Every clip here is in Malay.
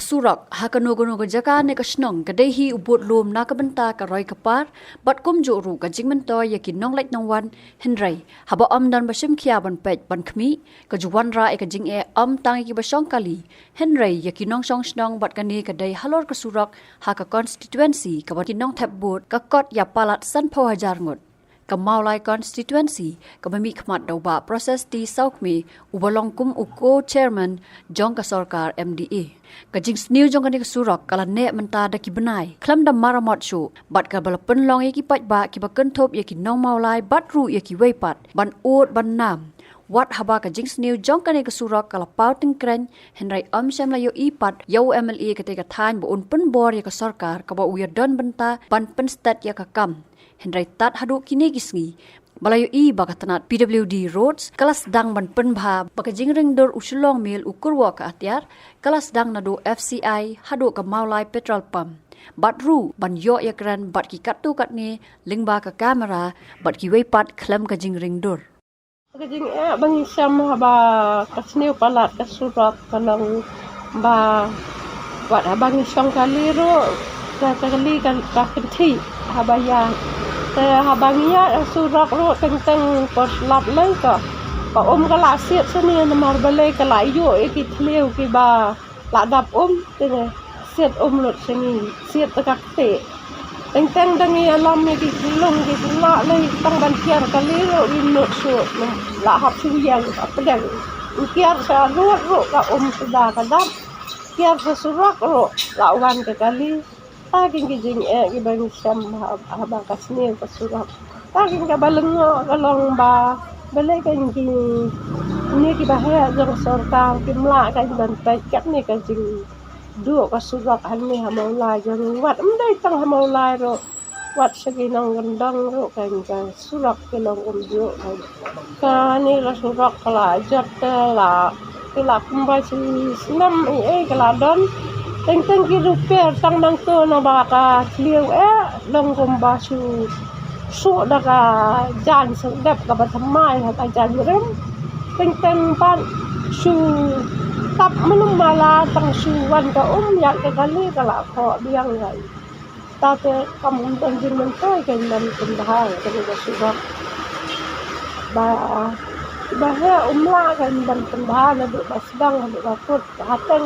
surak hakanogono jaka ne kasnong kadehi ubut lom na kabenta ka roi kapar bat kum jo ru ka jingmento yakin nong lek nong wan henrai haba am dan basim khia ban pet ban khmi ka juwan ra e ka jing e am tang ki basong kali henrai yakin nong song snong bat kani ka dei halor ka surak ha ka constituency ka bat nong thap bot ka kot ya palat san pho hajar ngot Kamaulai constituency kabami khmat doba process ti saukmi ubalong kum uko chairman jong ka sarkar MDA kajing sniu jong kani surak kala ne menta da ki benai klam da maramot shu bat ka balapen long ye ki pat ba ki baken thop ye ki nong maulai bat ru ye ki weipat ban ot ban nam wat haba ka jing sniu jong kani ka surak kala pauting kren henrai sam la yo ipat yo MLA ka te ka than bo un pen bor ye ka sarkar ka ba uya don benta ban pen stat ya ka kam Henry tat hadu kini gisngi balayo I bakatanat PWD roads kelas dang ban penbha bakajing ringdor usulong mil ukurwa ka atyar kelas dang nado FCI hadu ka maulai petrol pump batru ban yo yakran bat ki katu katni lingba ka kamera bat ki weipat klam ka jing ringdor kajing bang sam haba kasneu palat kasurat kalang ba wat abang song kali ro kali kan ka kenti habaya habangia surak ro teng pos lap lai ka pa kala siat sini namar balai kala yo ki thleu ki ba la dap tene siat lot sini siat takak te teng dangi alam ki long ki la lai tang ban kiar kali ro lot su la hap su yang apa dang kiar sa ro ka sudah kadap kiar sa surak ro la wan ke kali Taging kijing ki bang sam haba kasne kasurak taging ka balengo kalong ba balai kan ki ni ki bahaya jong sarkar ki mla ka ban pai kat ni ka jing du kasurak hanni hamaulai jong wat dai tang hamaulai ro wat saginang gendang ro kan ka surak ki long jo ka ni kasurak kala jat la kila kumbai sinam kala don Teng ki rupiah tang nang to na baka kliu long gomba su da ka jan sedap ka batamai ha ka jan rem teng pan su tap menum mala tang su wan ka ya ka kali kala ko biang ngai ta te kam teng jin men tai kan man pendahai ka ka su ba bahaya umla kan ban pendahai na do basdang do bakut hateng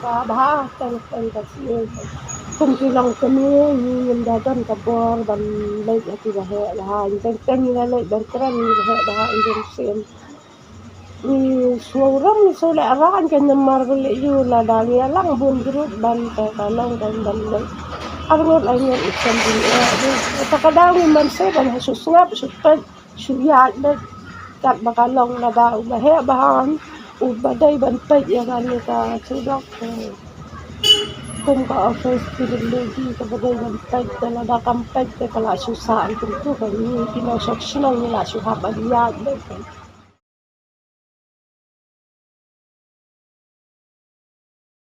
ka bah teng ka siu kum kilang kami ni dadan ka bor ban lai ati bahaya lah teng ni lai ban kran ni bahaya Indonesia ni suram ni sole aran kan namar beli yu la dali lang bun gerut ban ka lang dan lai arot ai ni ikan ni takadang man se ban susngap supat suyat kat bakalong na ba bahaya bahan badai ban pet ya kan ka sudak kung ka office PWD ka badai ban pet na da kampet ka la susah itu kan ni pinasok sinong nila suhab adiyad